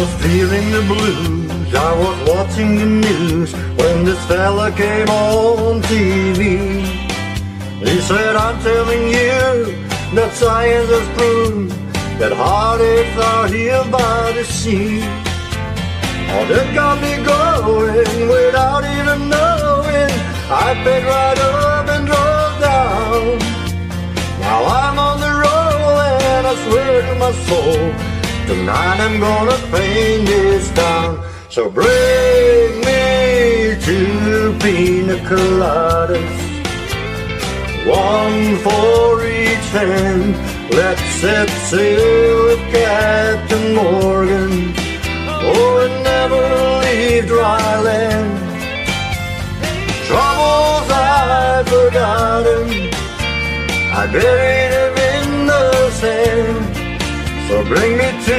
was feeling the blues. I was watching the news when this fella came on TV. He said, I'm telling you that science has proved that heartaches are healed by the sea. Oh, that got me going without even knowing. I picked right up and drove down. Now I'm on the roll and I swear to my soul, tonight I'm gonna paint this town. So bring me 2 pina coladas, 1 for each hand. Let's set sail with Captain Morgan, oh, and never leave dry land. Troubles I've forgotten, I buried him in the sand. So bring me 2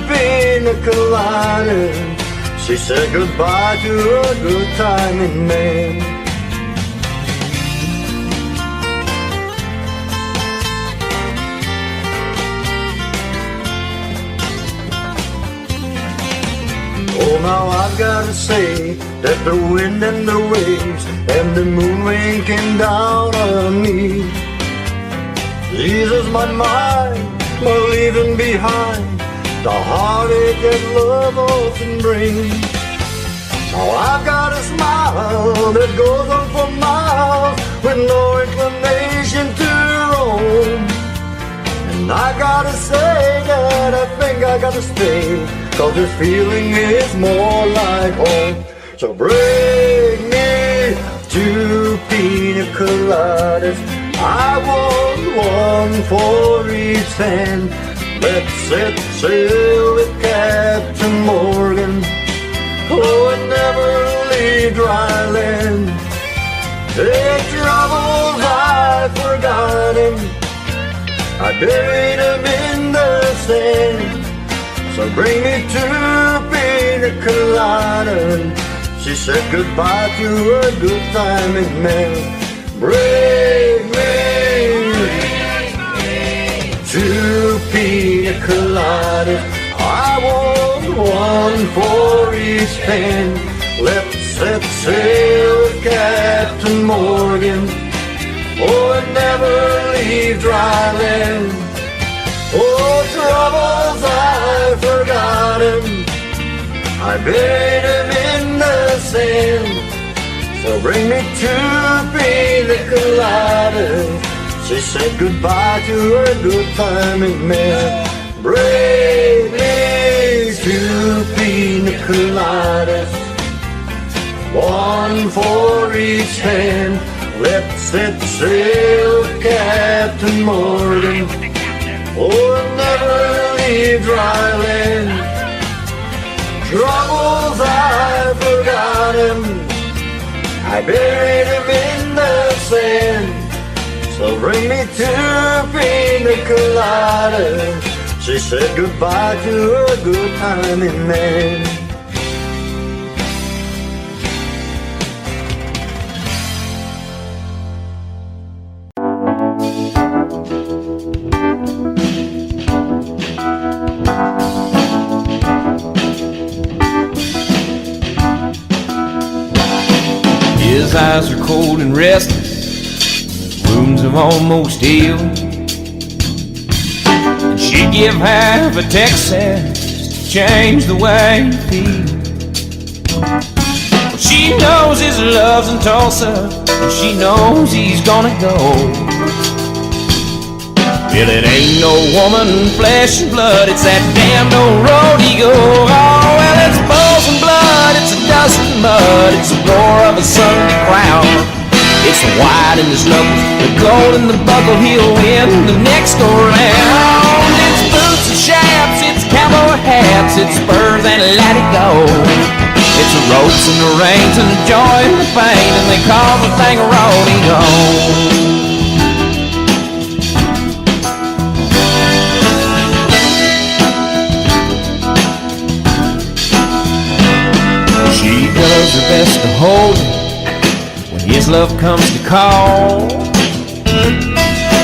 pina coladas. She said goodbye to a good timing man. Oh, now I've gotta say that the wind and the waves and the moon rain came down on me. Jesus, my mind, my leaving behind the heartache that love often brings. Now I've got a smile that goes on for miles with no inclination to roam. And I gotta say that I think I gotta stay, 'cause this feeling is more like home. So bring me 2 pina coladas, I want 1 for each hand. Let's set sail with Captain Morgan, oh, and never leave dry land. The troubles I've forgotten, I buried them in the sand. So bring me 2 pina coladas. She said goodbye to a good timing man. Bring me 2 pina coladas, I want 1 for each hand. Let's set sail with Captain Morgan, oh, and never leave dry land. Oh, troubles I've forgotten, I buried them in the sand. So bring me 2 pina coladas. She said goodbye to a good timing man. Bring me 2 pina coladas, 1 for each hand. Let's set sail with Captain Morgan, oh, never leave dry land. Troubles I've forgotten, I buried him in the sand. So bring me 2 pina coladas. She said goodbye to a good timing man. His eyes are cold and restless, his wounds have almost healed. And she'd give half a Texas to change the way he feels. Well, she knows his love's in Tulsa, and she knows he's gonna go. Well, it ain't no woman, flesh and blood, it's that damned old rodeo. Oh, well, it's bulls and blood, it's a dust and mud, it's the roar of a Sunday crowd. It's the white in his knuckles, the gold in the buckle, he'll win the next go round. It's boots and chaps, it's cowboy hats, it's spurs and let it go. It's the ropes and the reins and the joy and the pain, and they call the thing a rodeo. She does her best to hold him when his love comes to call,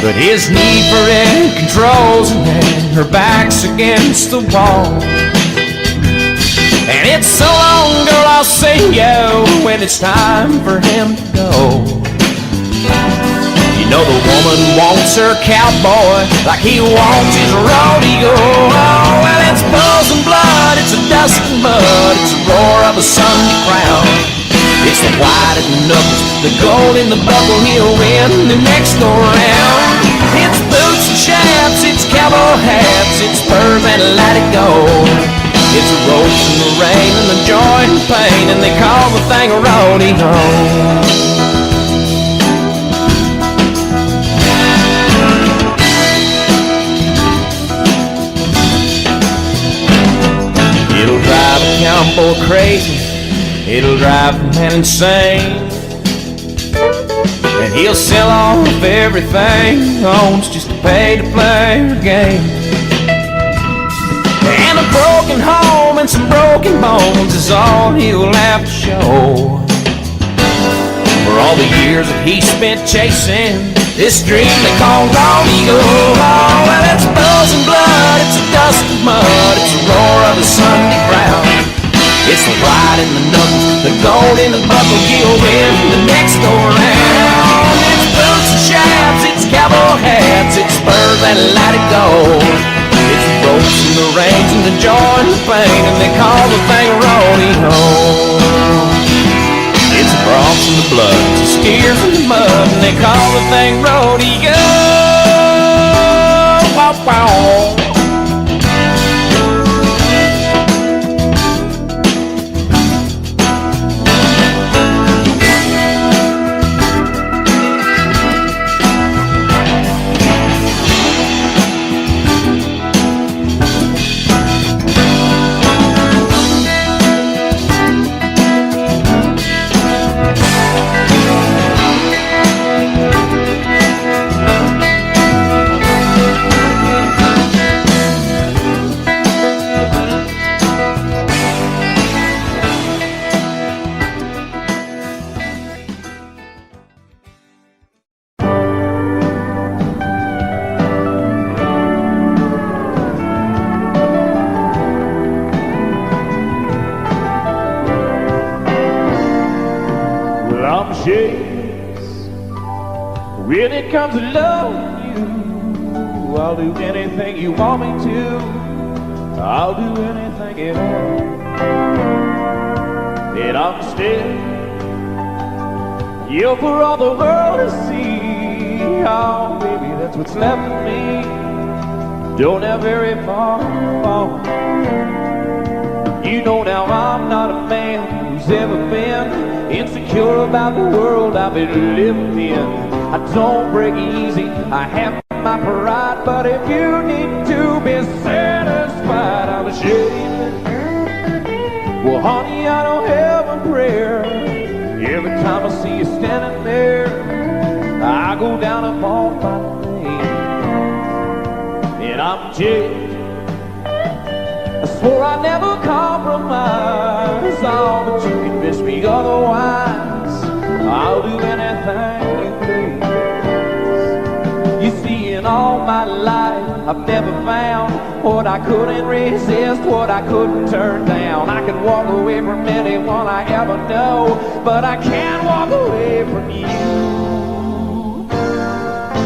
but his need for it controls him and her back's against the wall. And it's so long, girl, I'll say yo when it's time for him to go. You know the woman wants her cowboy like he wants his rodeo. Oh, well, it's bulls and blood, it's a dust and mud, it's a roar of a Sunday crowd. It's the white and the knuckles, the gold in the buckle, he'll win the next go round. It's boots and chaps, it's cowboy hats, it's spurs and let it go. It's the ropes and the rain and the joy and pain, and they call the thing a rodeo. It'll drive a cowboy crazy, it'll drive a man insane, and he'll sell all of everything he owns just to pay to play the game. And a broken home and some broken bones is all he'll have to show for all the years that he spent chasing this dream they call rodeo. Oh, well, it's bulls and blood, it's a dust and mud, it's a roar of a Sunday crowd. It's the white and the knuckles, the gold in the buckle, he'll win the next go round. It's boots and chaps, it's cowboy hats, it's spurs and let it go. It's the ropes and the reins and the joy and the pain, and they call the thing a rodeo. It's the broncs and the blood, it's the steers and the mud, and they call the thing rodeo. Wow, wow. When it comes to loving you, I'll do anything you want me to. I'll do anything at all. And I'm still, you're for all the world to see. Oh, baby, that's what's left of me. Don't have very far to fall. You know now I'm not a man who's ever been insecure about the world I've been living in. I don't break easy, I have my pride, but if you need to be satisfied, I'm ashamed. Well, honey, I don't have a prayer. Every time I see you standing there, I go down upon my knees, and I'm jaded. I swore I'd never compromise, oh, but you convinced me otherwise. I'll do anything you please. You see, in all my life, I've never found what I couldn't resist, what I couldn't turn down. I could walk away from anyone I ever know, but I can't walk away from you.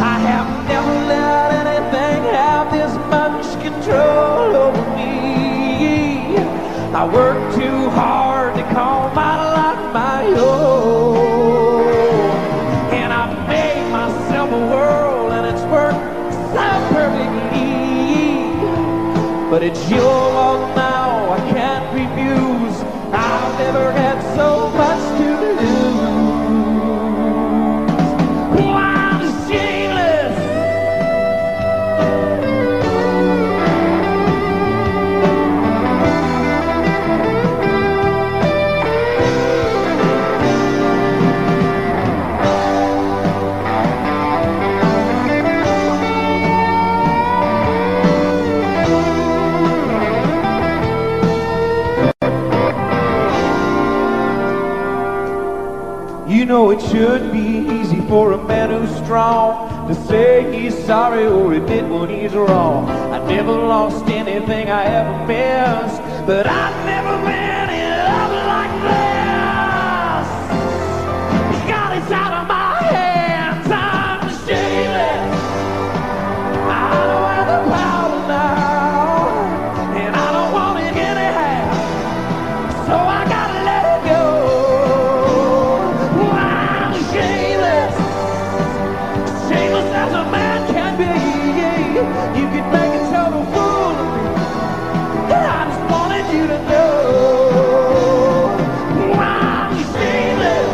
I have never let anything have this much control over me. I work too hard to call my life my own, and I've made myself a world, and it's worked so perfectly. But it's your world now, I can't refuse. I've never had so much to lose. Oh, I'm shameless. You know it should be easy for a man who's strong to say he's sorry or admit when he's wrong. I never lost anything I ever missed. but I've never been in love like this. God, it's out of my hands, I'm shameless. I don't have the power now, and I don't want it anyhow, so I gotta let it go. I'm shameless, shameless as a man can be. You can make a total fool of me, I just wanted you to know I'm shameless.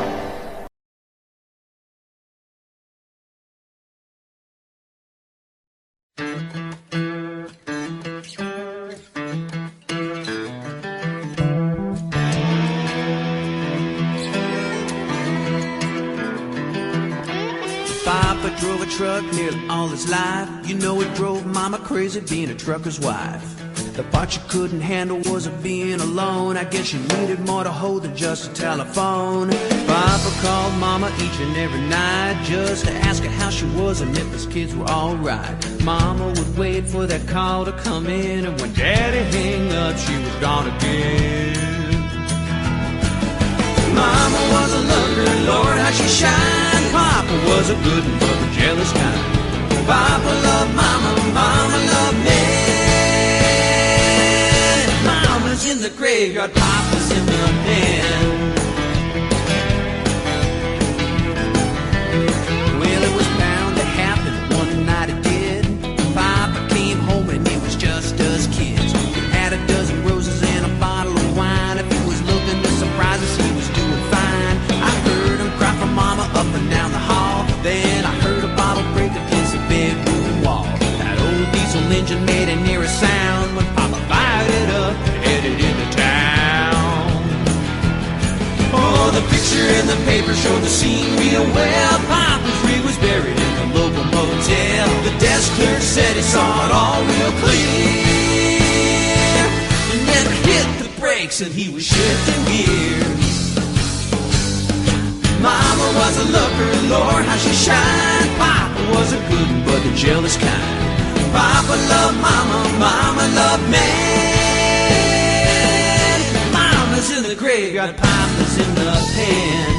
Papa drove a truck nearly all his life. You know it drove Mama crazy being a trucker's wife. The part you couldn't handle was being alone. I guess you needed more to hold than just a telephone. Papa called Mama each and every night just to ask her how she was and if his kids were alright. Mama would wait for that call to come in, and when Daddy hung up, she was gone again. Mama was a looker, Lord, how she shined. Papa was a good one, but a jealous kind. Papa loved Mama, Mama loved me. Mama's in the graveyard, Papa's in the pen. Well, it was bound to happen, one night it did. Papa came home and it was just us kids. Had a dozen roses and a bottle of wine. If he was looking to surprise us, he was doing fine. I heard him cry for Mama up and down the hall. Then I heard a bottle break against the bedroom wall. That old diesel engine made an eerie sound when Papa fired it up and headed into town. Oh, the picture in the paper showed the scene real well. Papa's rig was buried in the local motel. The desk clerk said he saw it all real clear. And then I hit the brakes and he was shifting gears. Mama was a looker, Lord, how she shined. Papa was a good one, but the jealous kind. Papa loved Mama, Mama loved me. Mama's in the graveyard, Papa's in the pen.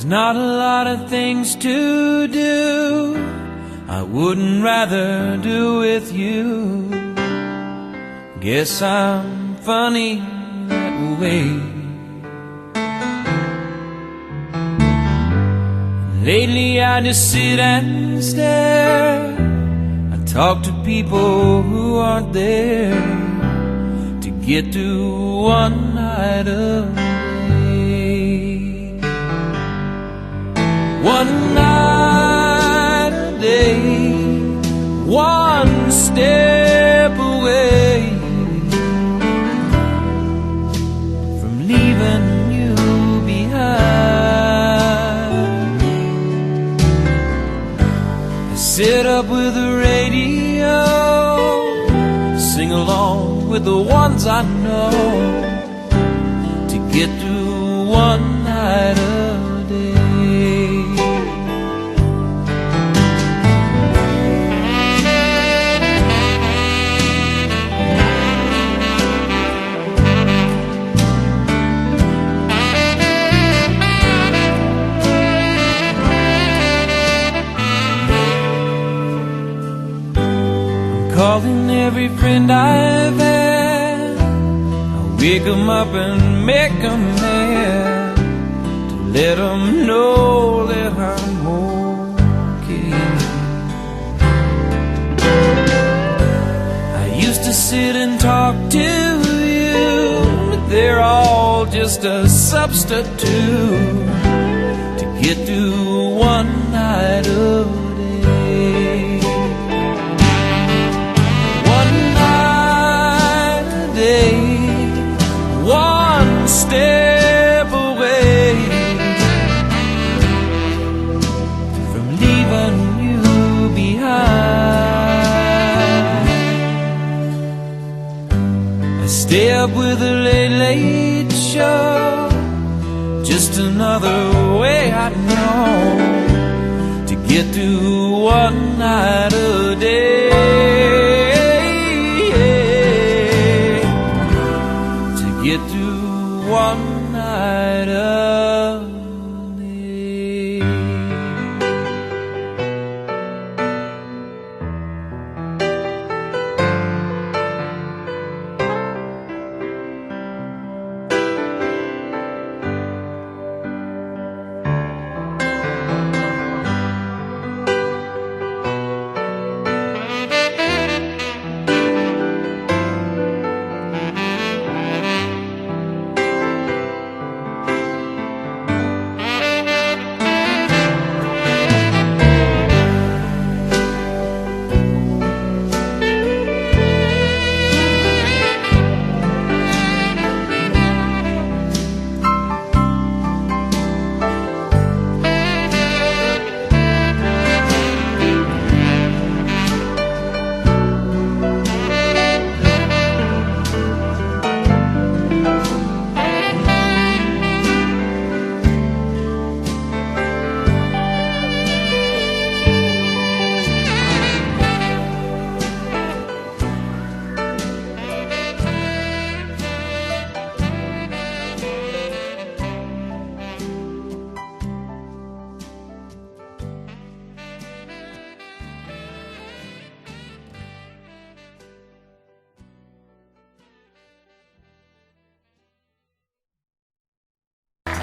Not a lot of things to do I wouldn't rather do with you. Guess I'm funny that way. Lately I just sit and stare. I talk to people who aren't there to get through one night a day. One night a day, one step away from leaving you behind. I sit up with the radio, sing along with the ones I know to get through one night a day. Calling every friend I've had, I wake 'em up and make 'em mad, to let 'em know that I'm okay. I used to sit and talk to you, but they're all just a substitute to get through one night of one step away from leaving you behind. I stay up with the late, late show, just another way I know to get through one night a day. Get through one night a day.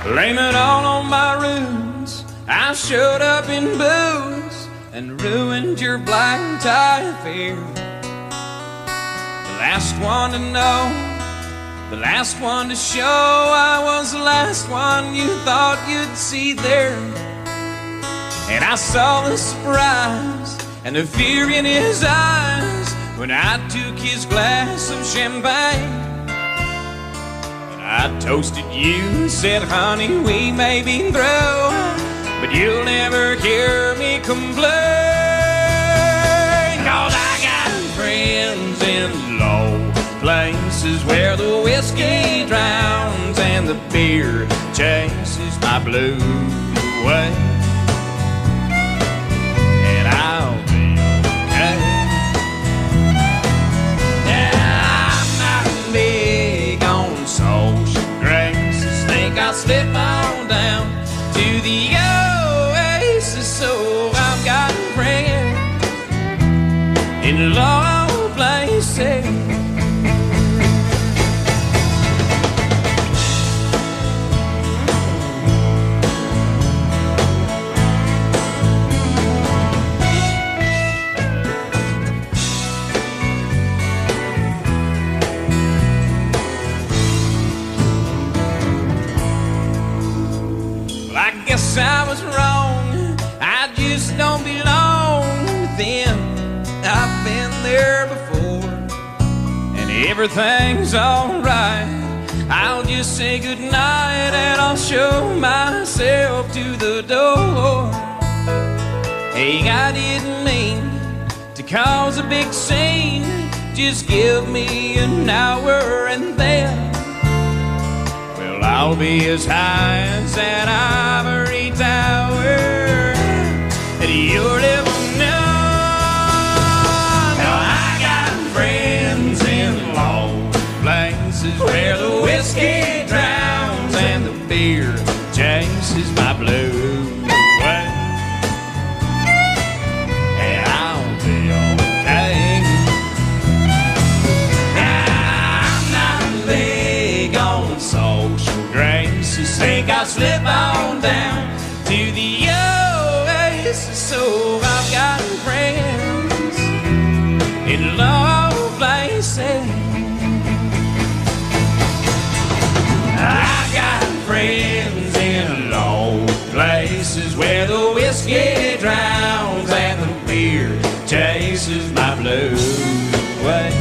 Blame it all on my roots. I showed up in booze and ruined your black tie affair. The last one to know, the last one to show, I was the last one you thought you'd see there. And I saw the surprise and the fear in his eyes when I took his glass of champagne. I toasted you and said, honey, we may be through, but you'll never hear me complain. 'Cause I got friends in low places where the whiskey drowns and the beer chases my blues away. And I'll be okay. Yeah, I'm not big on social graces. Think I'll slip on down to the oasis. So I've got a friend in low places. everything's alright. I'll just say goodnight and I'll show myself to the door. Hey, I didn't mean to cause a big scene. Just give me an hour and then, well, I'll be as high as an ivory tower, and you'll never know. Now I got friends in low places where the whiskey drowns and the beer chases my blues away, and I'll be okay. Now I'm not big on social graces. Think I'll slip on down to the oasis. So I've got friends in low places. I got friends in low places where the whiskey drowns and the beer chases my blues away,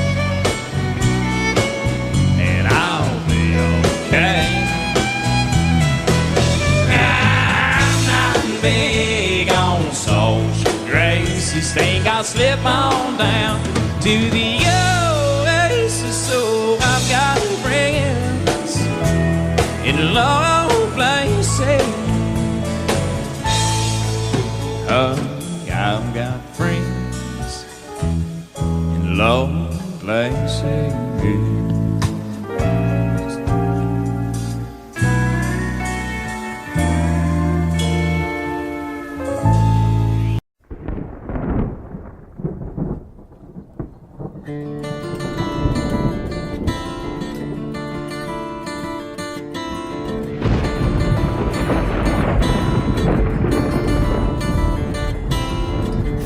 and I'll be okay. I'm not big on social graces. Think I'll slip on down to the oasis. So I've got friends in low places. I've got friends in low places.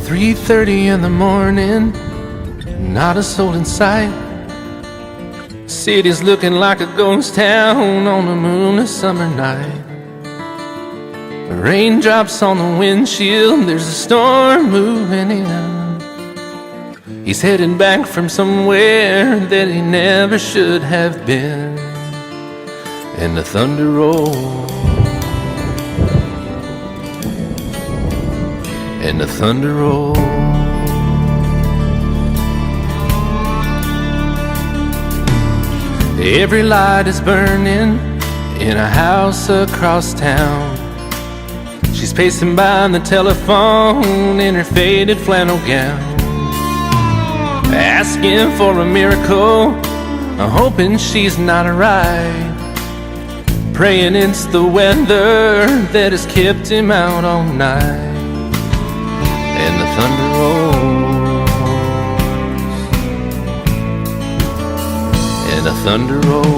3:30 in the morning, not a soul in sight. City's looking like a ghost town on a moonless summer night. Raindrops on the windshield, there's a storm moving in. He's heading back from somewhere that he never should have been. And the thunder rolls, and the thunder rolls. Every light is burning in a house across town. She's pacing by the telephone in her faded flannel gown, asking for a miracle, hoping she's not alright, praying it's the weather that has kept him out all night. And the thunder rolls, and the thunder rolls.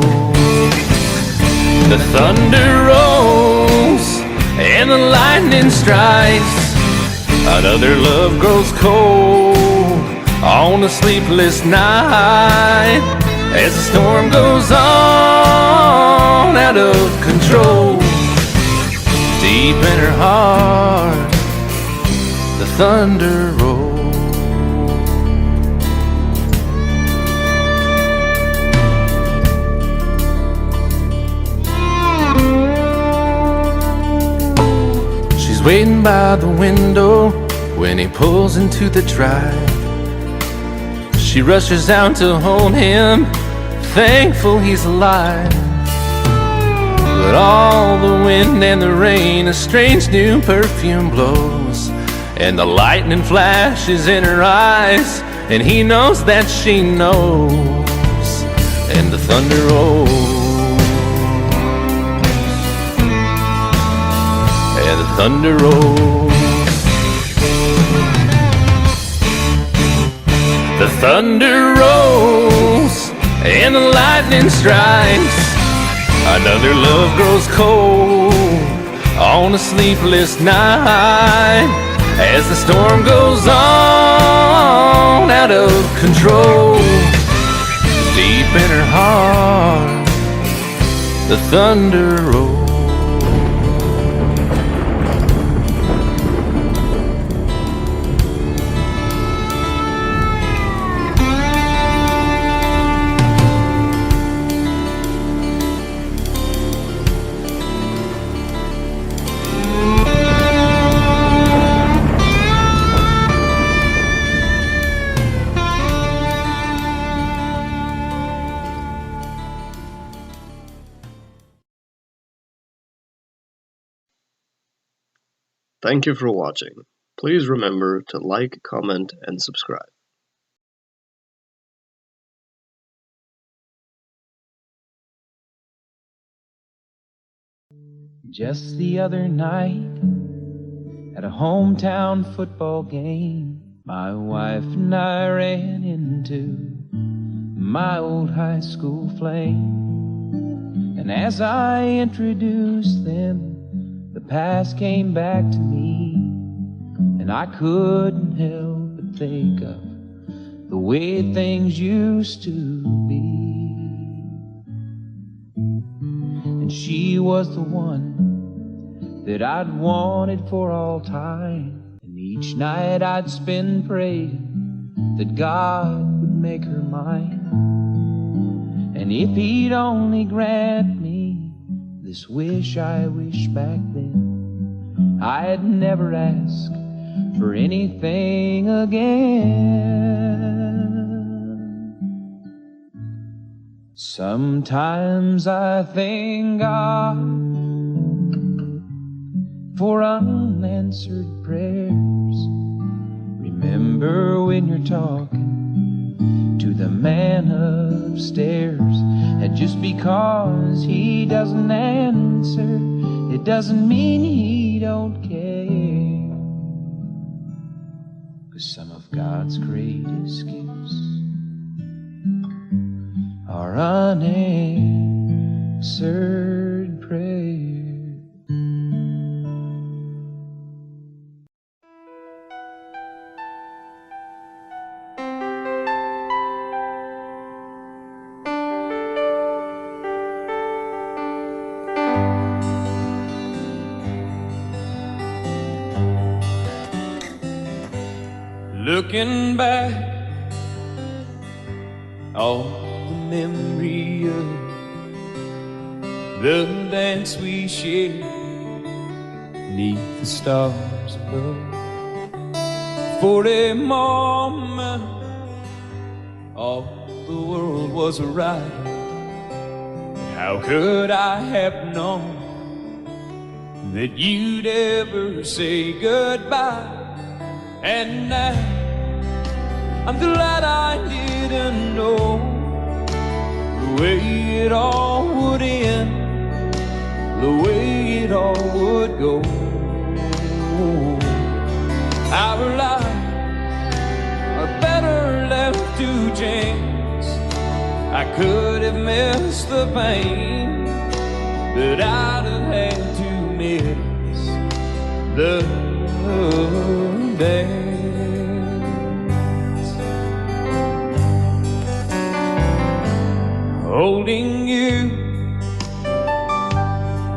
The thunder rolls, and the lightning strikes. Another love grows cold on a sleepless night, as the storm goes on out of control. Deep in her heart, the thunder rolls. She's waiting by the window when he pulls into the drive. She rushes out to hold him, thankful he's alive. But all the wind and the rain, a strange new perfume blows, and the lightning flashes in her eyes, and he knows that she knows. And the thunder rolls, and the thunder rolls. The thunder rolls, and the lightning strikes. Another love grows cold on a sleepless night, as the storm goes on out of control. Deep in her heart, the thunder rolls. Thank you for watching. Please remember to like, comment, and subscribe. Just the other night, at a hometown football game, my wife and I ran into my old high school flame. And as I introduced them, the past came back to me, and I couldn't help but think of the way things used to be. And she was the one that I'd wanted for all time, and each night I'd spend praying that God would make her mine. And if he'd only grant me this wish I wished back then, I'd never ask for anything again. Sometimes I thank God for unanswered prayers. Remember when you're talking to the man upstairs, and just because he doesn't answer, it doesn't mean he don't care. 'Cause some of God's greatest gifts are unanswered prayers. Looking back, all the memory of the dance we shared neath the stars above. For a moment, all the world was right. How could I have known that you'd ever say goodbye? And now I'm glad I didn't know the way it all would end, the way it all would go. Our lives are better left to chance. I could have missed the pain, but I'd have had to miss the dance. Holding you,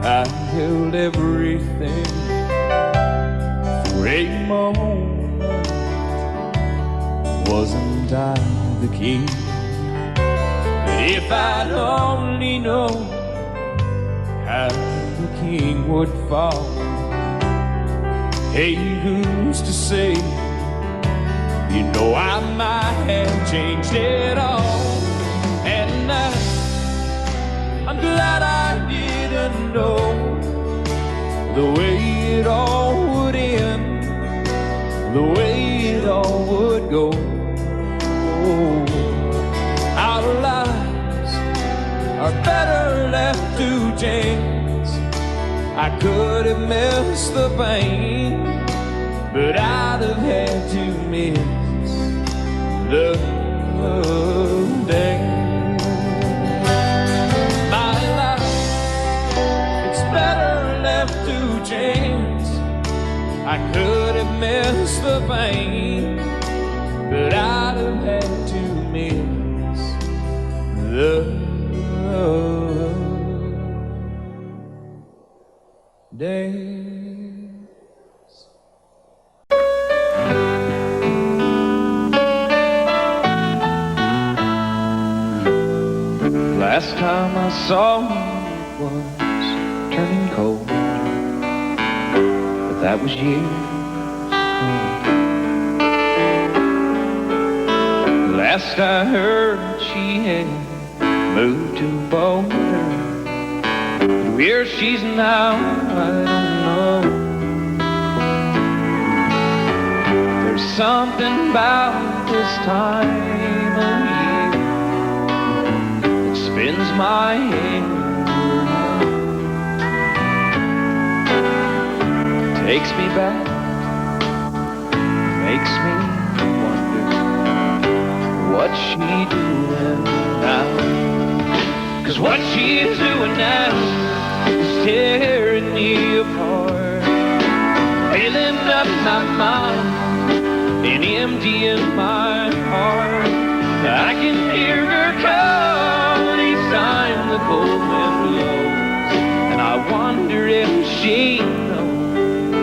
I held everything. For a moment, wasn't I the king? But if I'd only known how the king would fall, hey, who's to say? You know I might have changed it all. And I'm glad I didn't know the way it all would end, the way it all would go. Our lives are better left to chance. I could have missed the pain, but I'd have had to miss the dance. My life, it's better left to chance. I could have missed the pain, but I'd have had to miss the dance. Last time I saw you it was turning cold, but that was years ago. Last I heard she had moved to Boulder. Where she's now, I don't know. There's something about this time of year that spins my head around, takes me back, makes me wonder what she doing now. 'Cause what she's doing now is tearing me apart, filling up my mind and emptying my heart. I can hear her call each time the cold wind blows, and I wonder if she knows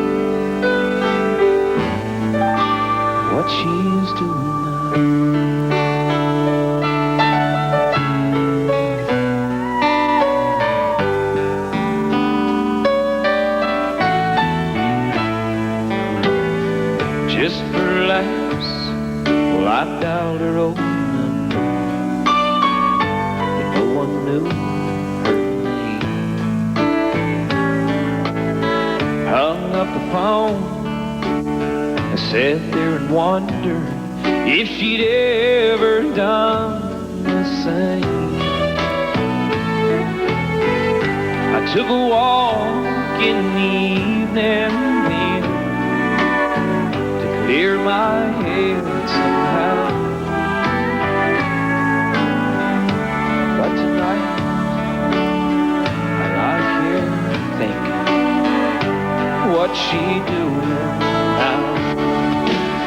what she's doing now. Just for laughs, well, I dialed her old number, but no one knew her name. Hung up the phone, I sat there and wondered if she'd ever done the same. I took a walk in the evening wind, clear my head somehow. But tonight I lie here thinking, what's she doing now?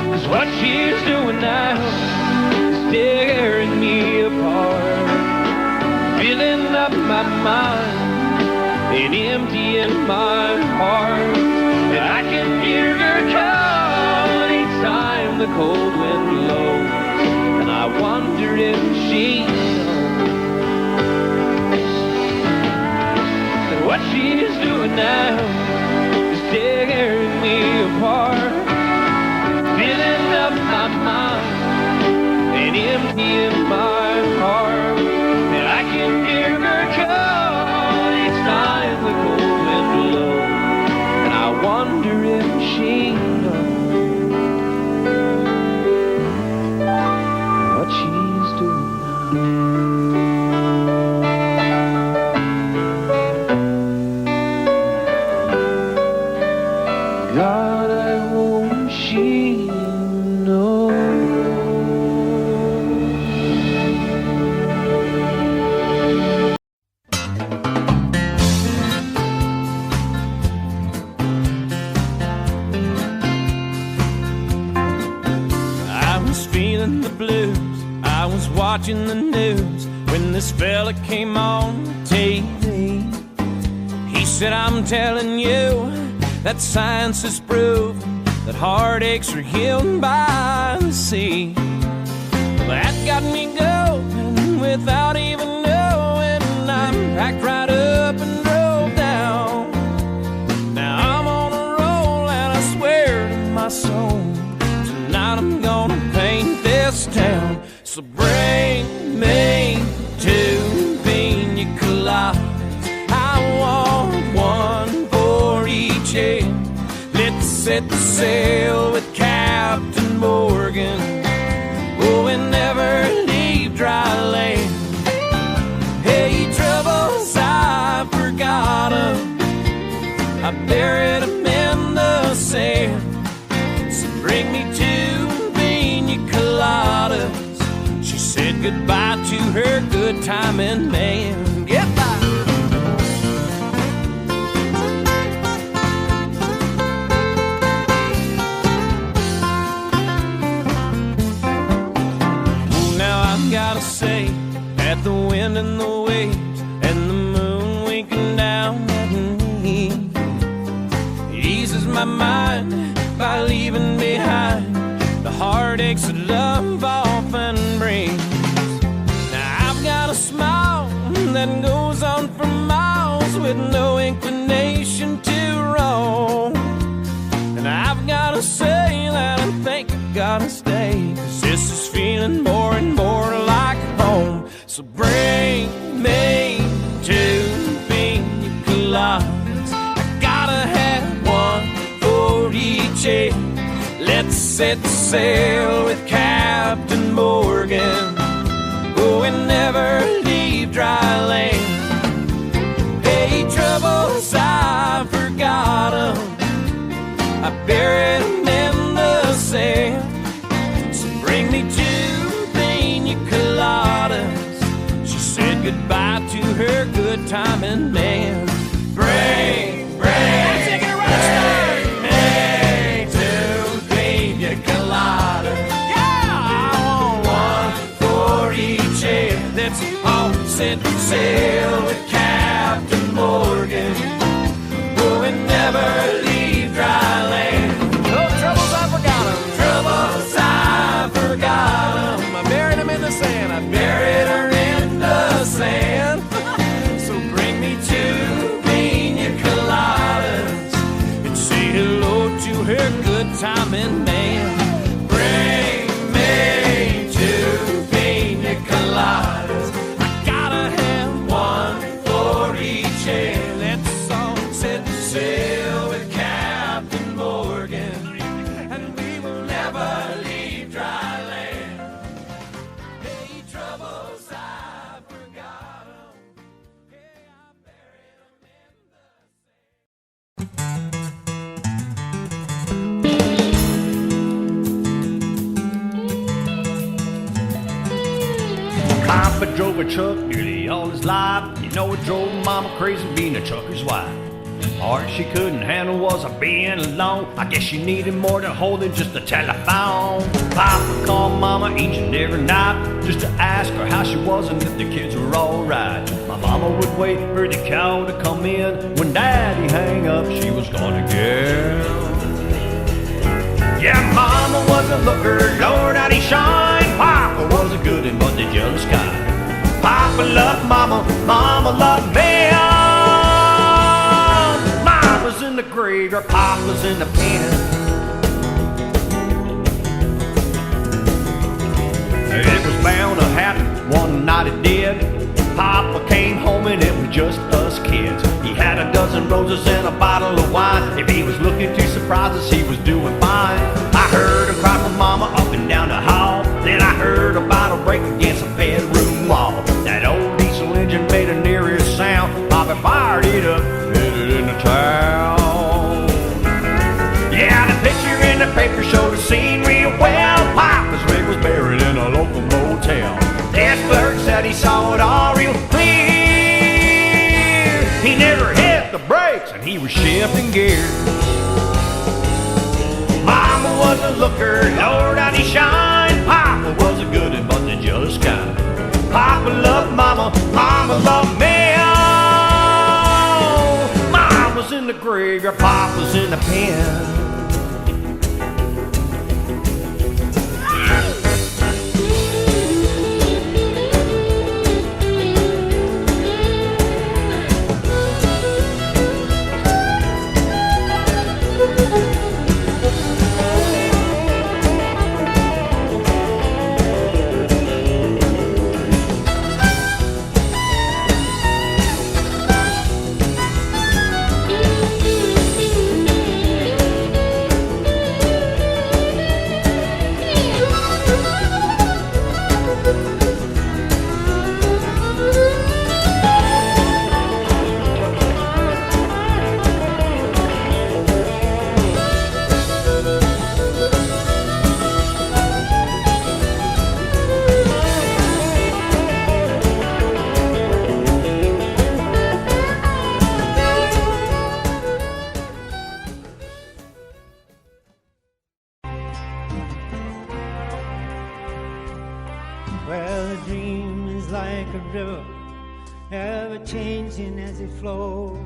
'Cause what she's doing now is tearing me apart, filling up my mind and emptying my heart. And I can hear her call time the cold wind blows, and I wonder if she knows that what she's doing now is tearing me apart, filling up my mind and emptying my heart. And I can hear her call each time the cold wind blows, and I wonder if she knows what she's doing now. God, I hope she knows. I was feeling the blues, I was watching the news when this fella came on TV. He said, I'm telling you that science has proven that heartaches are healed by the sea. That got me going without even knowing. I packed right up and drove down. Now I'm on a roll and I swear to my soul, tonight I'm gonna paint this town. So bring me two pina coladas, I want one for each head. Let's set the sail with Captain Morgan, oh, and never leave dry land. Hey, troubles, I forgot 'em, I buried 'em in the sand. So bring me two pina coladas. She said goodbye to her good timing man. Goodbye. Now I've gotta say that the wind and the waves and the moon winking down at me eases my mind by leaving behind the heartaches that love often brings. Now I've got a smile that goes on for miles with no inclination to roam. And I've gotta say that I think I gotta stay, 'cause this is feeling more and more like home. So bring me two pina coladas, I gotta have one for each head. Let's set sail with Captain Morgan. Oh, and never leave dry land. Hey, troubles, I forgot 'em. I buried 'em in the sand. So bring me 2 pina coladas. She said goodbye to her good timing man. Bring take it right start. Me 2 pina coladas. Yeah, I want 1 for each head. That's all set sail with Captain Morgan. Oh, and never leave dry land. No troubles, I forgot 'em. Troubles, I forgot 'em. I buried 'em in the sand. I buried her in the sand. So bring me 2 pina coladas and say hello to her good timing man. Bring me 2 pina coladas. I gotta have 1 for each head. Let's all set sail with Captain Morgan, and we will never leave dry land. Hey, troubles, I forgot 'em. Hey, I buried 'em in the Papa drove a truck nearly all his life. You know it drove Mama crazy being a trucker's wife. Part she couldn't handle was a being alone. I guess she needed more to hold than just a telephone. Papa called Mama each and every night just to ask her how she was and if the kids were alright. My mama would wait for the cow to come in. When Daddy hang up, she was gone again. Yeah, Mama was a looker, Lord, how'd he shine. Papa was a good and but the jealous kind. Papa loved Mama, Mama loved me. Mama's in the graveyard, Papa's in the pen. It was bound to happen, one night it did. Papa came home and it was just us kids. He had a dozen roses and a bottle of wine. If he was looking too surprised us, he was doing fine. I heard him cry for Mama up and down the hall. Then I heard a bottle break against a bedroom wall. That old diesel engine made a nearest sound. Papa fired it up, headed into town. Yeah, the picture in the paper showed the scene real well. Papa's rig was buried in a local motel. This clerk said he saw it all real clear. He never hit the brakes and he was shifting gears. Mama was a looker, Lord, how'd he shine. Papa was a good and but the jealous kind. Papa loved Mama, Mama loved me. Oh, Mama's in the graveyard, Papa's in the pen. Well, a dream is like a river, ever changing as it flows.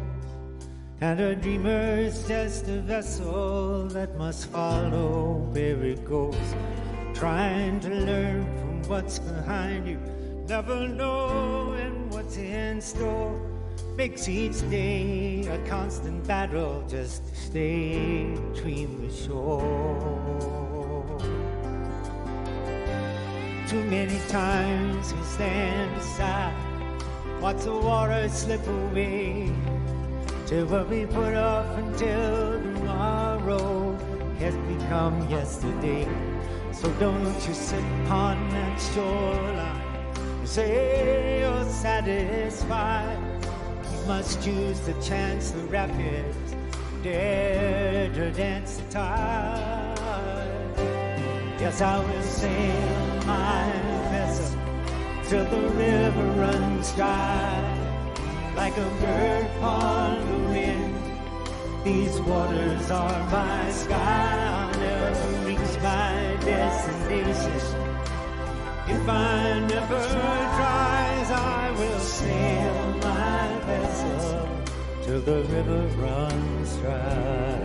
And a dreamer is just a vessel that must follow where it goes. Trying to learn from what's behind you, never knowing what's in store. Makes each day a constant battle just to stay between the shore. Too many times we stand aside, watch the water slip away, till what we put off until tomorrow has become yesterday. So don't you sit upon that shoreline and say you're satisfied. You must choose to chance the rapids, dare to dance the tide. Yes, I will sail my vessel till the river runs dry. Like a bird upon the wind, these waters are my sky. I'll never reach my destination if I never tries. I will sail my vessel till the river runs dry.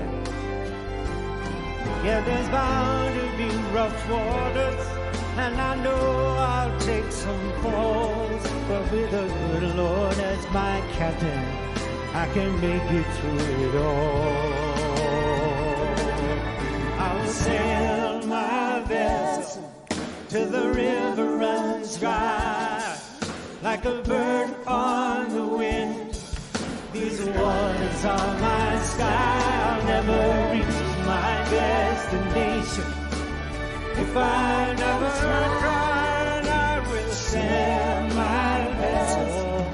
Yeah, there's bound to be rough waters, and I know I'll take some falls, but with the good Lord as my captain, I can make it through it all. I'll sail my vessel till the river runs dry. Like a bird upon the wind, these waters are my sky. I'll never reach my destination if I never try. And I will sail my vessel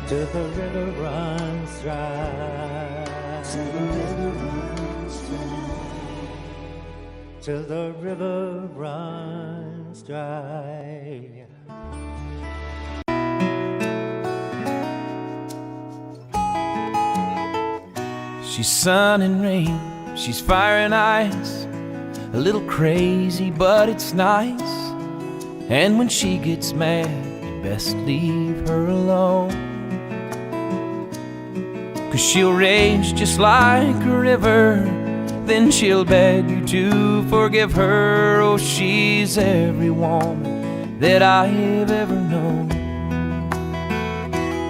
till the river runs dry. Till the river runs dry. Till the river runs dry. She's sun and rain, she's fire and ice, a little crazy but it's nice. And when she gets mad, you best leave her alone, 'cause she'll rage just like a river, then she'll beg you to forgive her. Oh, she's every woman that I've ever known.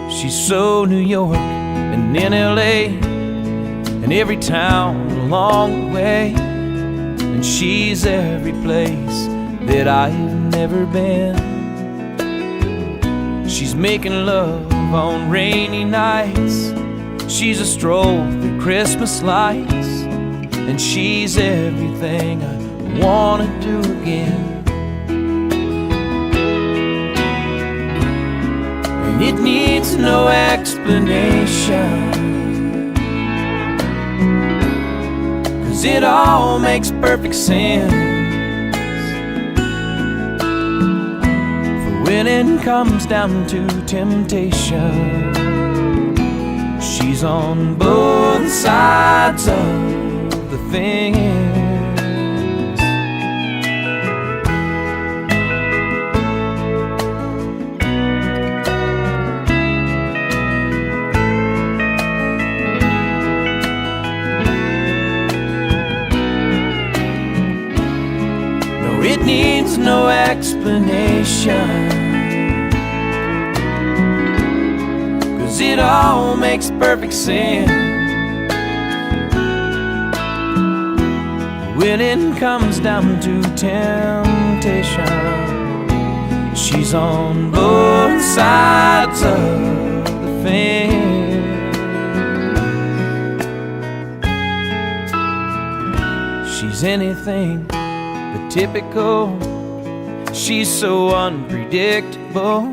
She's so New York and in LA and every town along the way, and she's every place that I've never been. She's making love on rainy nights, she's a stroll through Christmas lights, and she's everything I wanna do again. And it needs no explanation, it all makes perfect sense. For when it comes down to temptation, she's on both sides of the fence. It needs no explanation, 'cause it all makes perfect sense. When it comes down to temptation, she's on both sides of the fence. She's anything but typical, she's so unpredictable.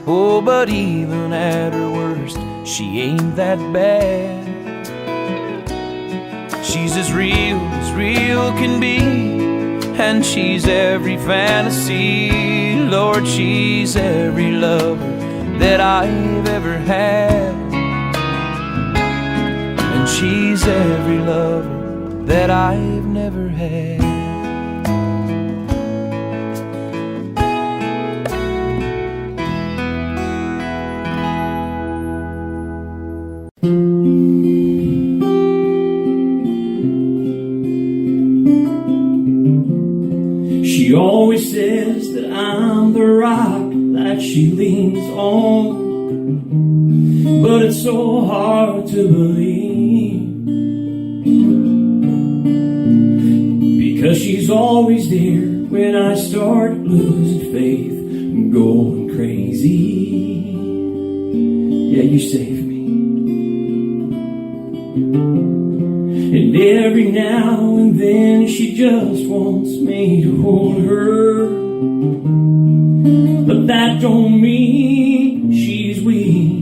Oh, but even at her worst, she ain't that bad. She's as real can be, and she's every fantasy. Lord, she's every lover that I've ever had, and she's every lover that I've never had. She always says that I'm the rock that she leans on, but it's so hard to believe, because she's always there when I start losing faith and going crazy. Yeah, you saved me. And And every now and then she just wants me to hold her. But that don't mean she's weak.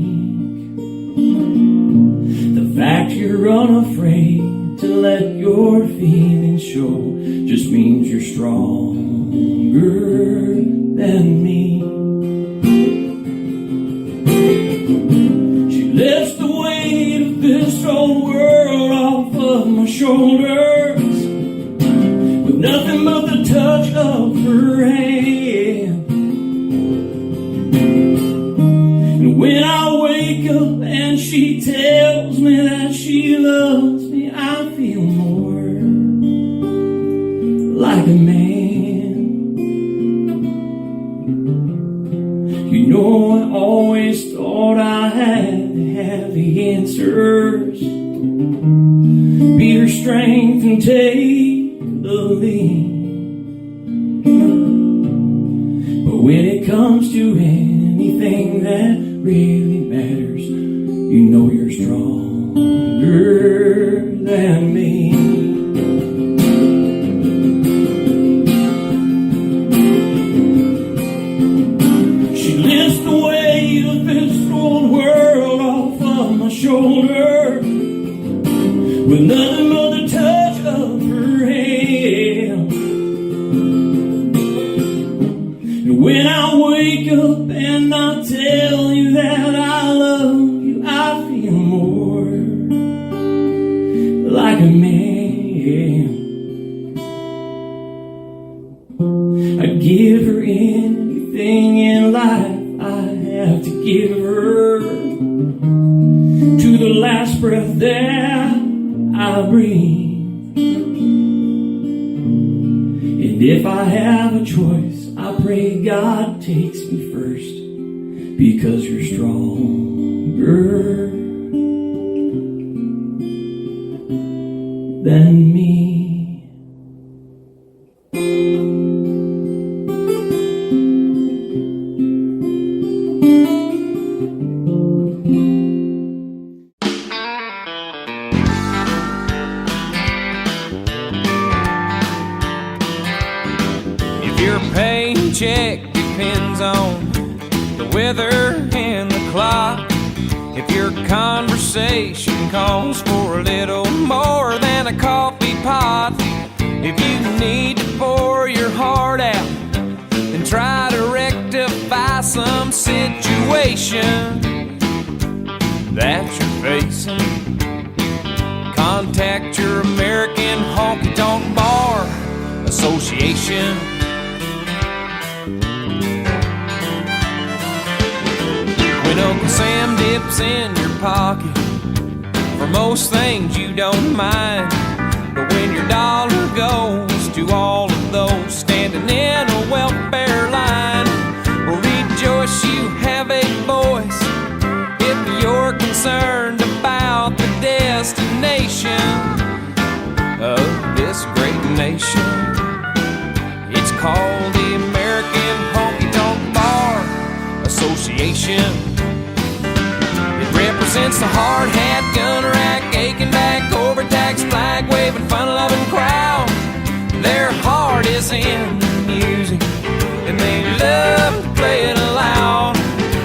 The fact you're unafraid to let your feelings show just means you're stronger than me. She lifts the weight of this old world off of my shoulders with nothing but the touch of her hand. And when I wake up and she tells me that she loves me, I feel more like a man. You know, I always thought I had to have the answers, be her strength and take the lead. But when it comes to anything that really matters, you know you're stronger than me. She lifts the weight of this old world off of my shoulder with nothing but the touch of her hand. And when I wake up and I tell you that I love you, I feel more like a man. I'd give her anything in life I have to give her, to the last breath that I breathe. And if I have a choice, I pray God takes me first, because you're stronger than me. If your paycheck depends on the weather and the clock, if your conversation calls for a little more than a coffee pot, if you need to pour your heart out and try to rectify some situation that you're facing, contact your American Honky Tonk Bar Association. When Uncle Sam dips in your pocket, for most things you don't mind, but when your dollar goes to all of those standing in a welfare line, well, rejoice, you have a voice if you're concerned about the destination of this great nation. It's called the American Honky Tonk Bar Association. Represents the hard hat, gun rack, aching back, overtaxed, flag waving, fun loving crowd. Their heart is in the music and they love to play it aloud.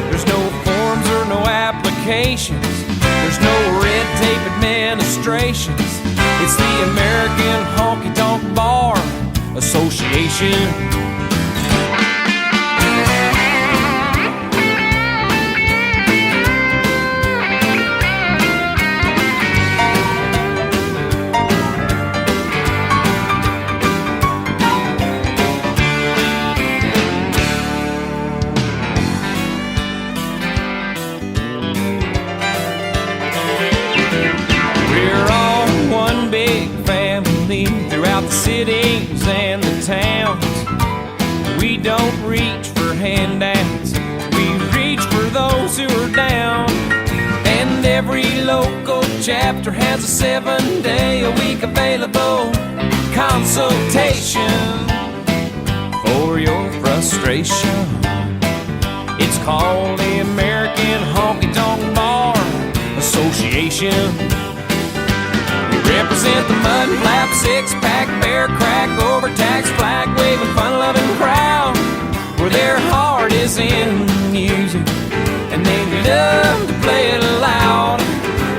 There's no forms or no applications, there's no red tape administrations. It's the American Honky Tonk Bar Association. The cities and the towns, we don't reach for handouts, we reach for those who are down. And every local chapter has a 7-day-a-week available consultation for your frustration. It's called the American Honky Tonk Bar Association. It represents represent the mud flap, six-pack, bear crack, overtax, flag-waving, fun-loving crowd, where their heart is in music, and they love to play it loud.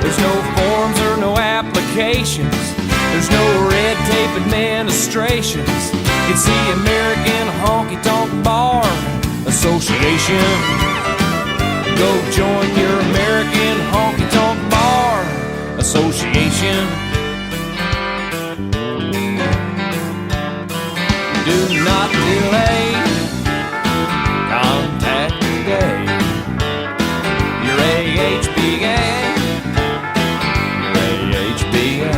There's no forms or no applications, there's no red tape administrations. It's the American Honky Tonk Bar Association. Go join your American Honky Tonk Bar Association. Do not delay, contact today your AHBA, your AHBA.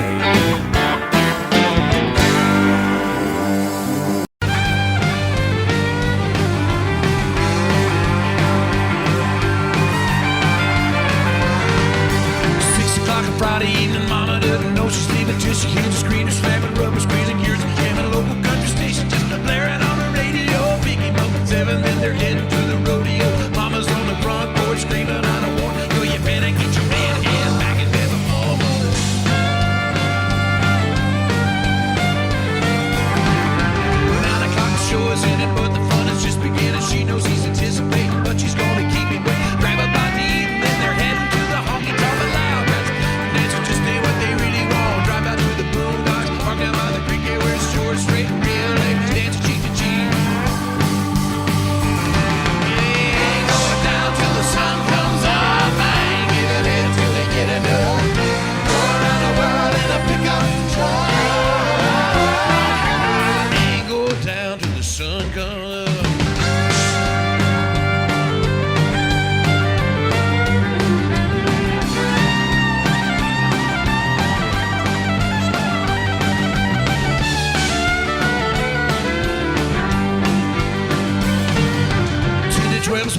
Friday evening, mama doesn't know she's leaving till she hears the screaming, slamming, rubber squeezing gears, and a local country station just blaring on the radio. Biggie Mo 7, then they're heading to the rodeo. Mama's on the front porch screaming, I don't want you. You better get your man and back in bed before morning. 9 o'clock, the show is ended, but the fun is just beginning. She knows he's anticipating, but she's gonna keep him waiting. Grab a bite to eat, and then they're heading to the honky tonk loud. Just ain't what they really want. Drive out to the boondocks, park down by the creek, where it's short, straight, and real ladies dance cheek to cheek. Yeah, going down till the sun comes up. I ain't giving in till they get enough. Going around the world in a pickup truck. Ain't going down till the sun comes up.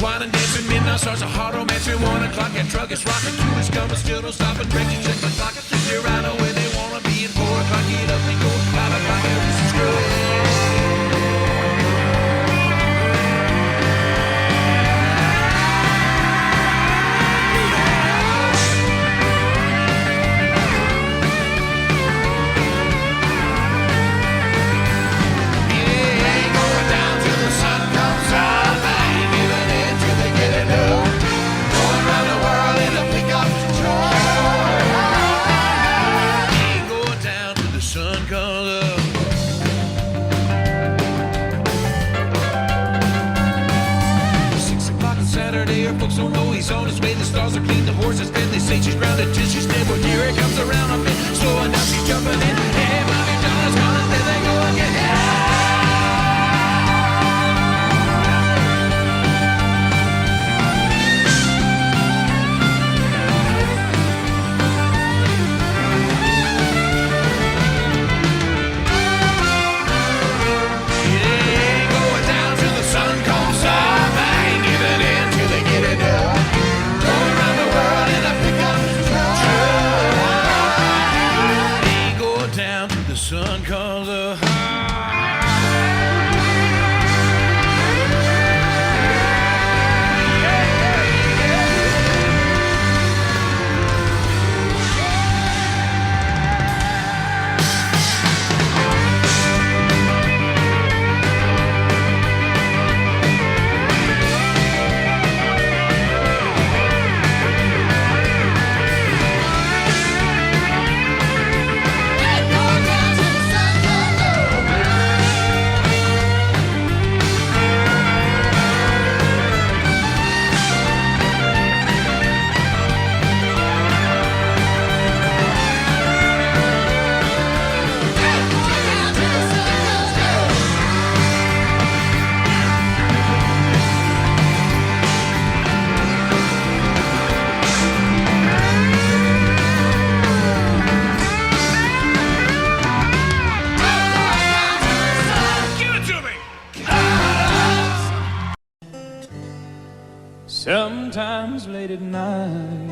Wine and dancing, midnight starts a hard romance. At 1 o'clock, that truck is rocking. 2 is coming, still don't stop. And break you check the clock. And 3, they're right on where they wanna be. And 4 o'clock, get up and go. 5 o'clock, everything's good. Folks don't know he's on his way. The stars are clean, the horses dead. They say she's grounded till she's dead. But here it comes around a bit, slowing down, she's jumping in. Hey, Bobby Jones gone, there they go again. Sun comes up. Sometimes late at night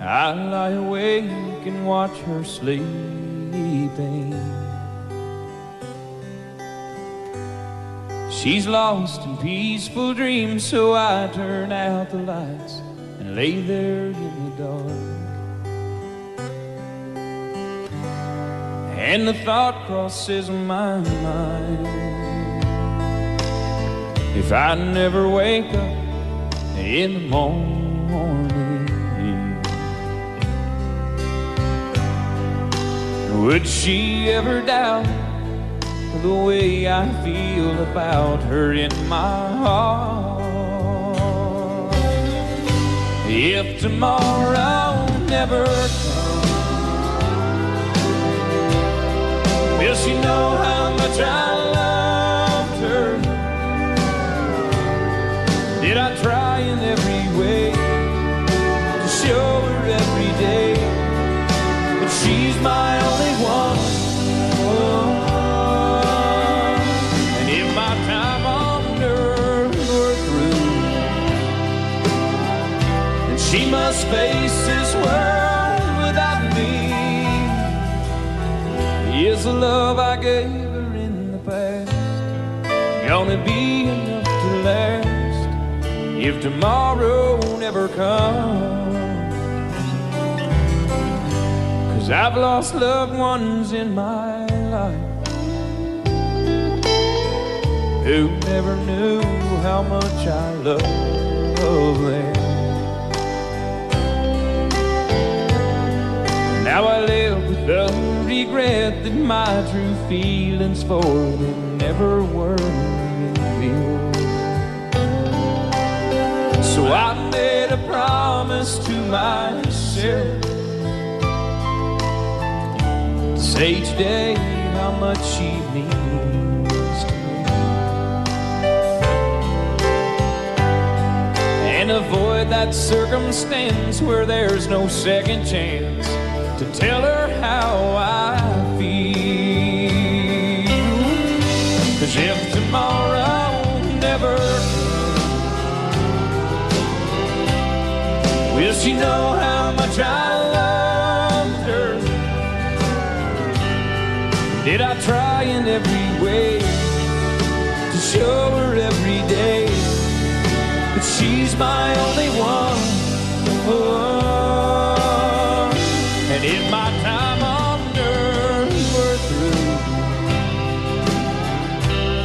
I lie awake and watch her sleeping. She's lost in peaceful dreams, so I turn out the lights and lay there in the dark. and the thought crosses my mind, if I never wake up in the morning, would she ever doubt the way I feel about her in my heart? If tomorrow never comes, will she know how much I loved her? Did I try in every way to show her every day that she's my only one? Oh, and if my time on earth were through, then she must face this world without me. Is the love I gave her in the past gonna be enough to last if tomorrow never comes? 'Cause I've lost loved ones in my life who never knew how much I love them. Now I live with the regret that my true feelings for them never were revealed. So I made a promise to myself to say today how much she means to me, and avoid that circumstance where there's no second chance to tell her how I feel. 'Cause if tomorrow never comes, will she know how much I loved her? Did I try in every way to show her every day that she's my only one? Oh, and if my time on earth were through,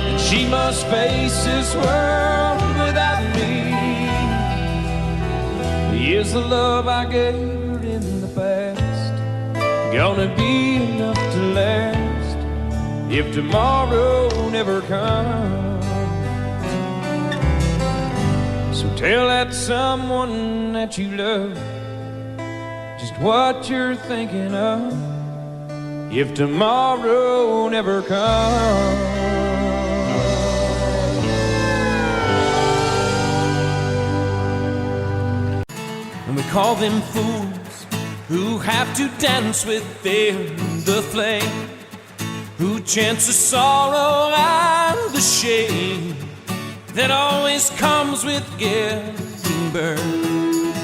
then she must face this world without me. Is the love I gave her in the past gonna be enough to last if tomorrow never comes? So tell that someone that you love just what you're thinking of if tomorrow never comes. And we call them fools who have to dance within the flame, who chance the sorrow and the shame that always comes with getting burned.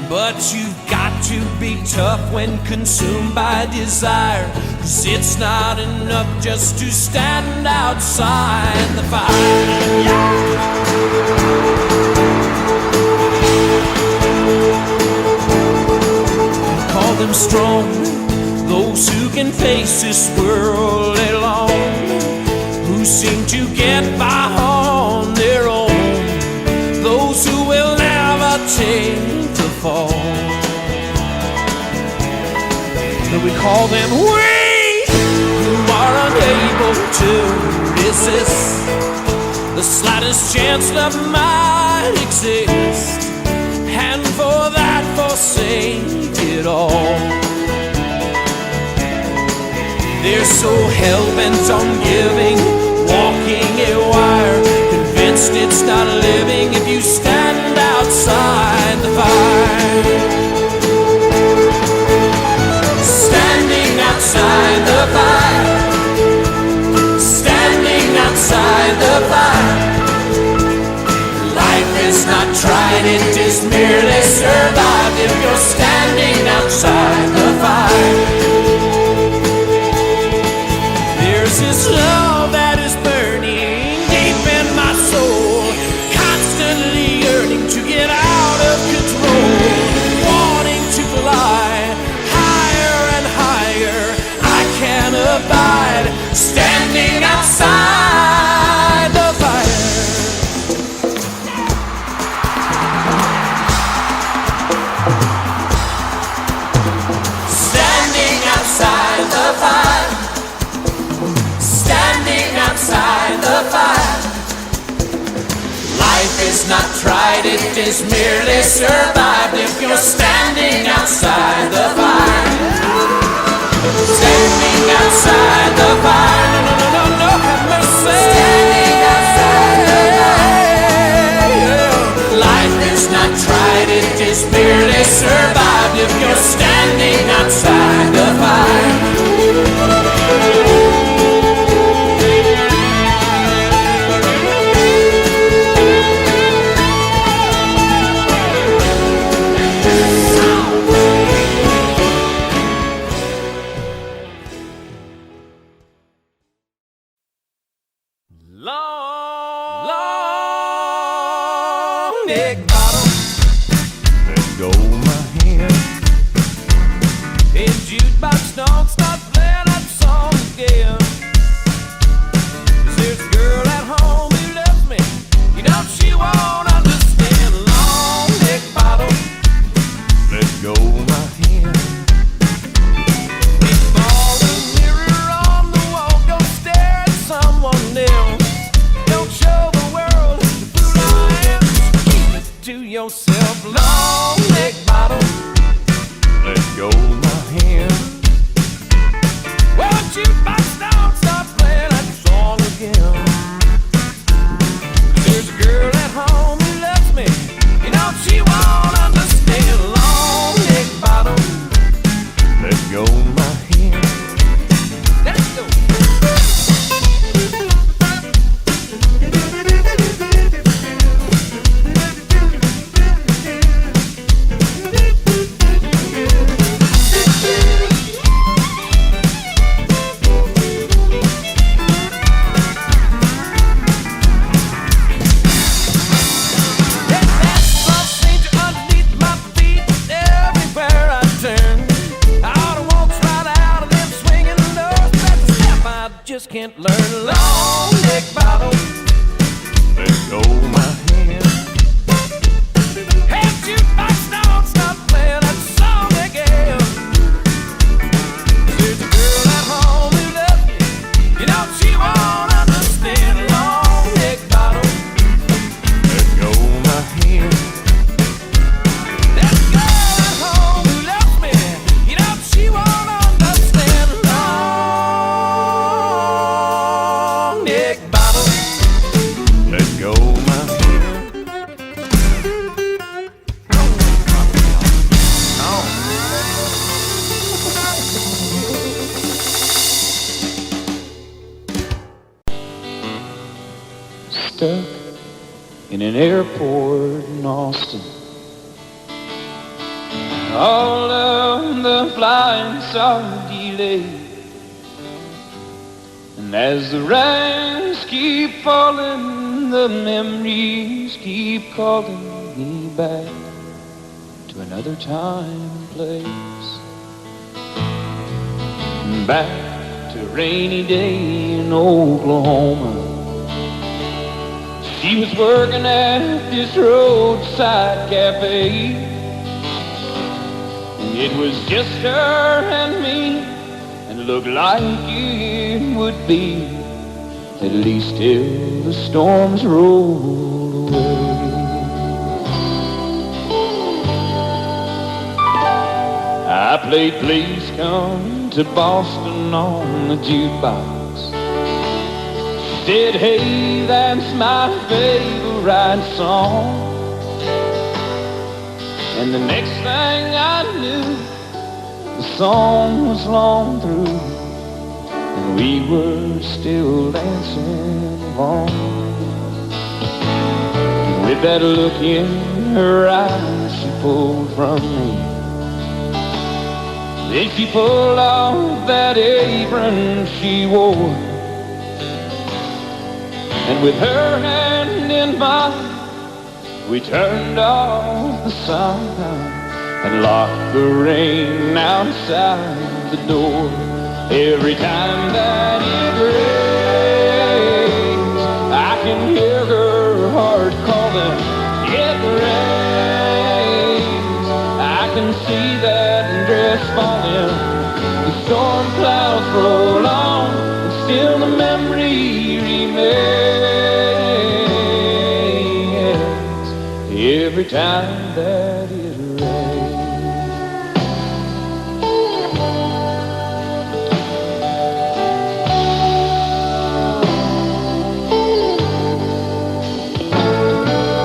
But you've got to be tough when consumed by desire, 'cause it's not enough just to stand outside the fire. Call them strong, those who can face this world alone, who seem to get by on their own, those who will never take the fall. But we call them weak, who are unable to resist the slightest chance that might exist, and for that forsake it all. They're so hell-bent on giving, walking a wire, convinced it's not living if you stand outside the fire. Standing outside the fire, standing outside the fire. Life is not tried, it is merely survived if you're standing outside the fire. There's this love that is burning deep in my soul, constantly yearning to get out of control, wanting to fly higher and higher. not tried, it is merely survived if you're standing outside the fire. Standing outside the fire. No, no, no, no, have mercy. Standing outside the fire. Life is not tried, it is merely survived if you're standing outside the fire. Long neck bottle. Let go my hand. And jukebox don't stop playing that song again. 'Cause there's a girl at home who loves me. You know she won't understand. Long neck bottle. Let go my hand. Before the mirror on the wall, go stare at someone else. Don't show the world the fool I am. Keep it to yourself. Long neck bottle. Let go my hand. Won't you box don't stop playing that song again? There's a girl at home who loves me. You know she won't understand. Long neck bottle. Let go my hand. Let's go. Just can't learn. Long neck bottle. Let go my hand. Hey, jukebox, don't stop playing that song again. There's a girl at home who loves you. You know she won't understand. Long neck bottle. Let go my hand. That girl at home who loves me. You know she won't understand. Long neck bottle. Let go my hand. Stuck in an airport in Austin. All of the flights are delayed. And as the rains keep falling, the memories keep calling me back to another time and place. Back to a rainy day in Oklahoma. She was working at this roadside cafe. And it was just her and me. And looked like it would be, at least till the storms rolled away. I played Please Come to Boston on the jukebox. Said, hey, that's my favorite song. And the next thing I knew, the song was long through, and we were still dancing along. And with that look in her eyes, she pulled from me. Then she pulled off that apron she wore, and with her hand in mine, we turned off the sun and locked the rain outside the door. Every time that it rains, I can hear her heart calling. It rains, I can see that dress falling. The storm clouds roll on, and still the memory remains. every time that it rains.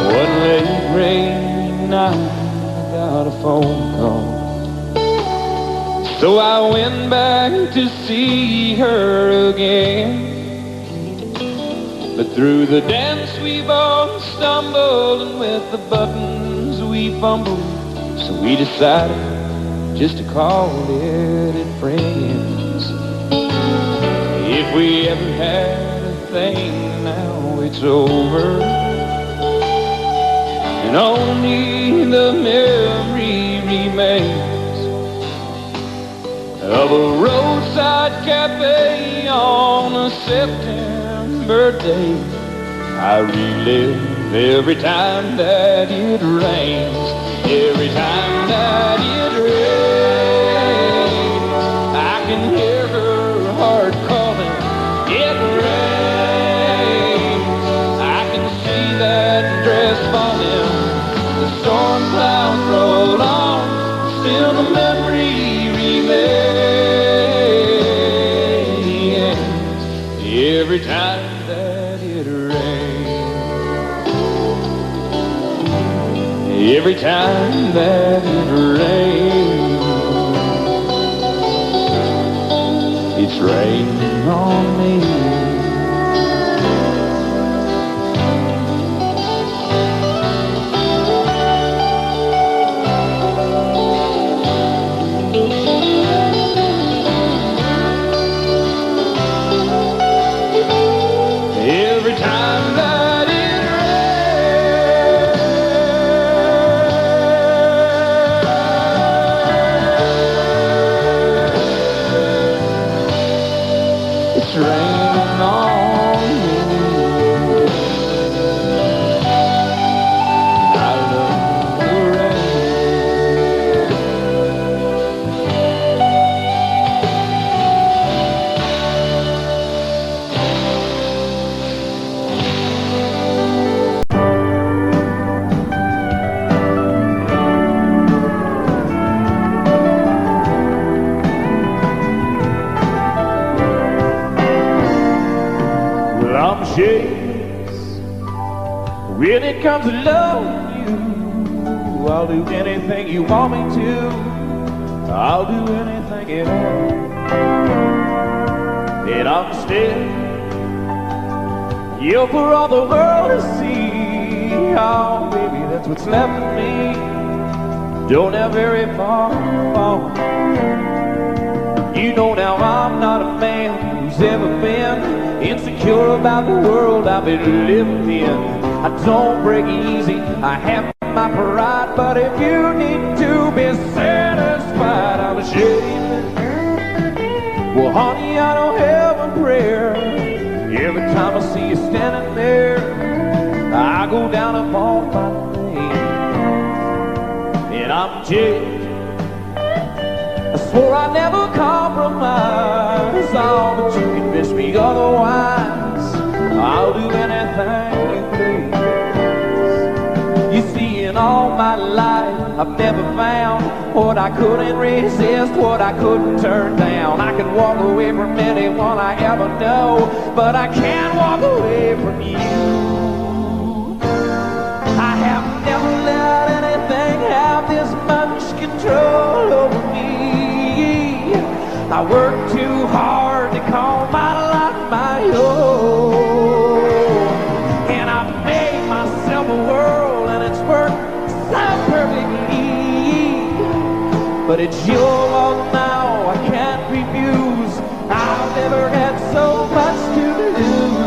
One late rainy night, I got a phone call. So I went back to see her again. But through the dance we both stumbled, and with the buttons we fumbled. So we decided just to call it friends. If we ever had a thing, now it's over, and only the memory remains of a roadside cafe on a September day. I relive every time that it rains. Every time that it rains, I can hear her heart calling. It rains, I can see that dress falling. The storm clouds roll on, still the memory remains. Every time that it rains, every time that it rains, it's raining on me. Every time that it rains, it's raining on me. I love the rain. Well, I'm shameless when it comes to loving you. I'll do anything you want me to. I'll do anything at all. And I'm still, you for all the world to see. Oh, baby, that's what's left of me. Don't have very far. You know now I'm not a man who's ever been insecure about the world I've been living in. I don't break easy, I have my pride, but if you need to be satisfied, I'm ashamed. Well, honey, I don't have a prayer. Every time I see you standing there, I go down upon my knees, and I'm jaded. I swore I'd never compromise. Oh, but you convinced me otherwise. I'll do anything you please. You see, in all my life, I've never found what I couldn't resist, what I couldn't turn down. I can walk away from anyone I ever know, but I can't walk away from you. I have never let anything have this much control over me. I work too hard to call my life my own, and I've made myself a world, and it's worked so perfectly. But it's your world now, I can't refuse. I've never had so much to lose.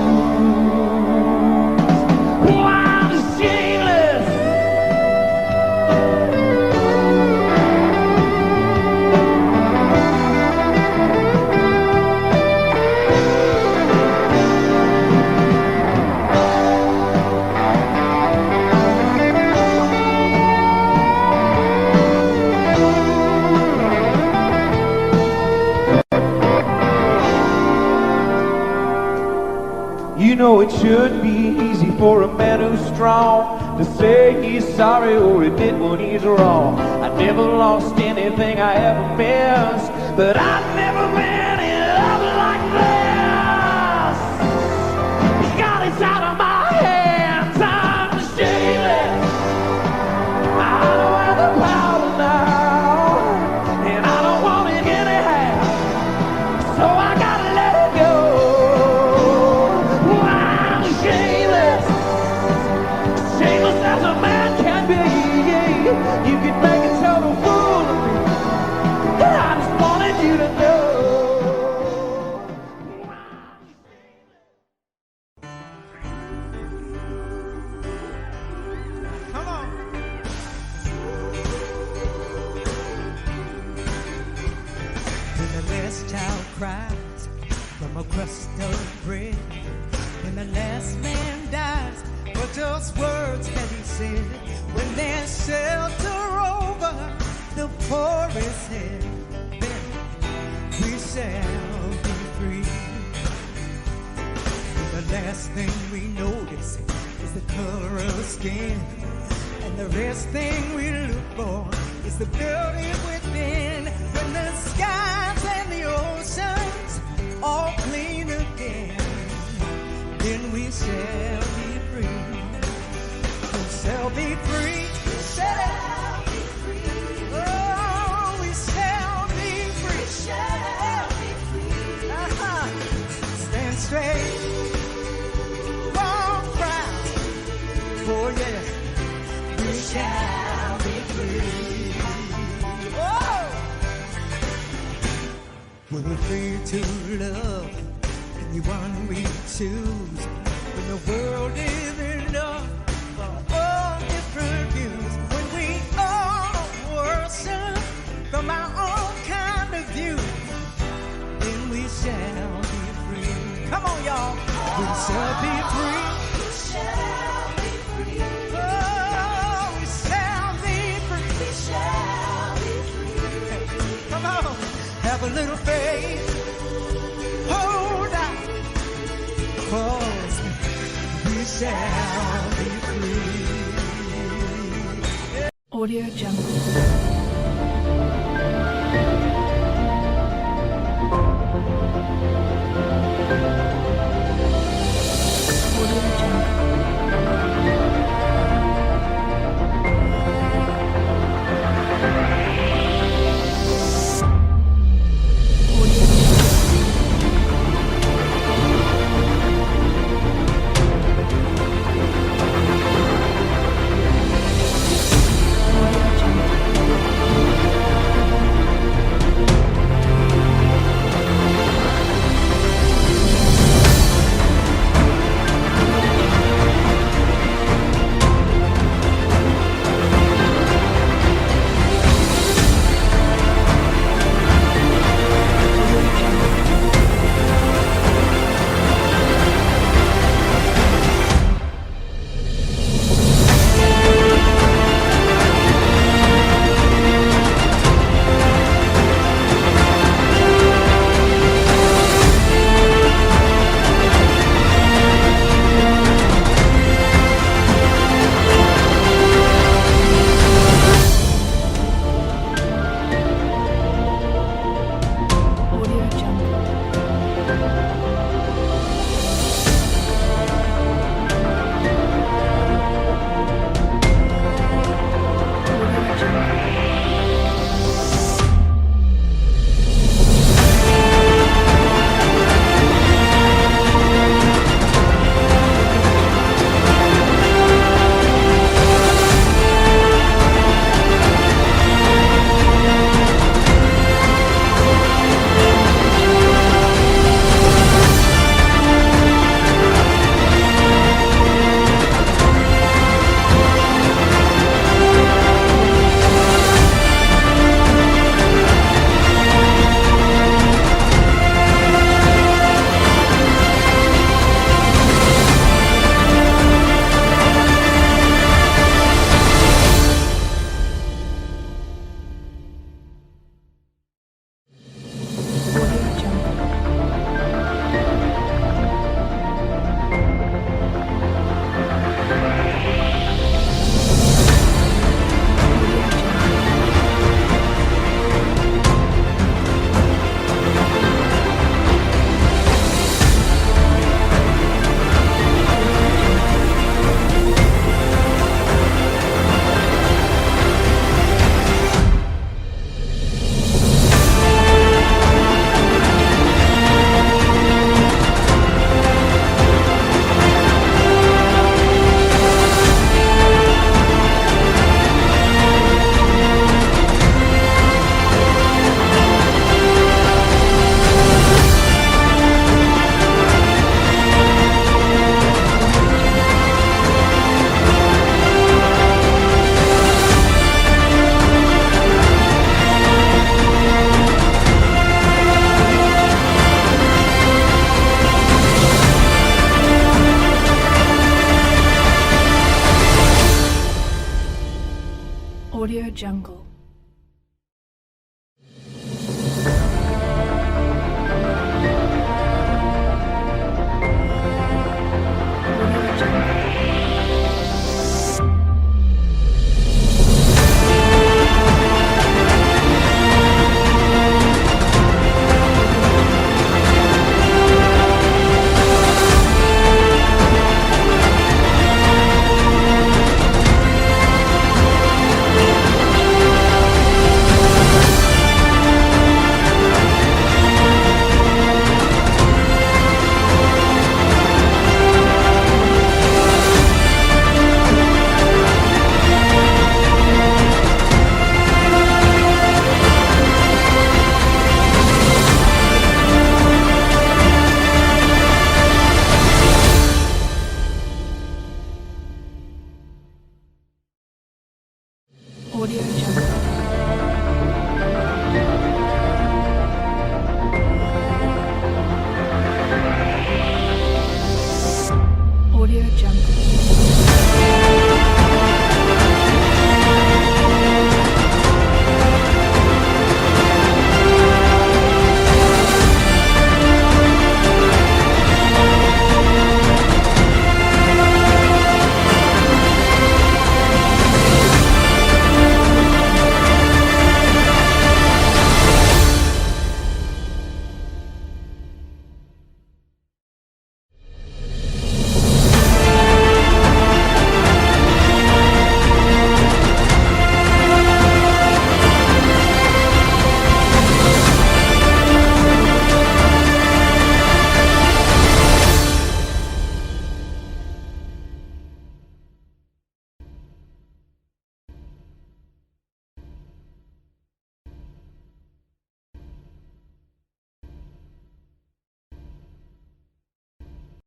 Oh, I'm shameless. You know it should be easy for a man who's strong to say he's sorry or admit when he's wrong. I never lost anything I ever missed, but I've never been in love like this. God, it's out of my hands, I'm shameless. I don't have the power now, and I don't want it anyhow, so I gotta let it go. I'm shameless, shameless as a man can be. You can make a total fool of me, but I just wanted you to know. Come on. When the last child cries from a crust of bread, when the last man dies for those words that he said, when there's shelter over the poorest head, then we shall be free. The last thing we notice is the color of skin, and the last thing we look for is the beauty within. When the skies and the oceans all clean again, then we shall be free. We shall be free. We shall be free. Oh, we shall be free. We shall be free. Stand straight. Walk right. Oh yeah. We shall be free. Oh. When we're free to love anyone we choose, when the world is enough for all different views, when we all worship from our own kind of view, then we shall be free. Come on, y'all. We shall be free. We shall be free. Oh, we shall be free. We shall be free. Come on. Have a little faith. Hold on. 'Cause we shall be free. Audio Jungle. Audio Jungle.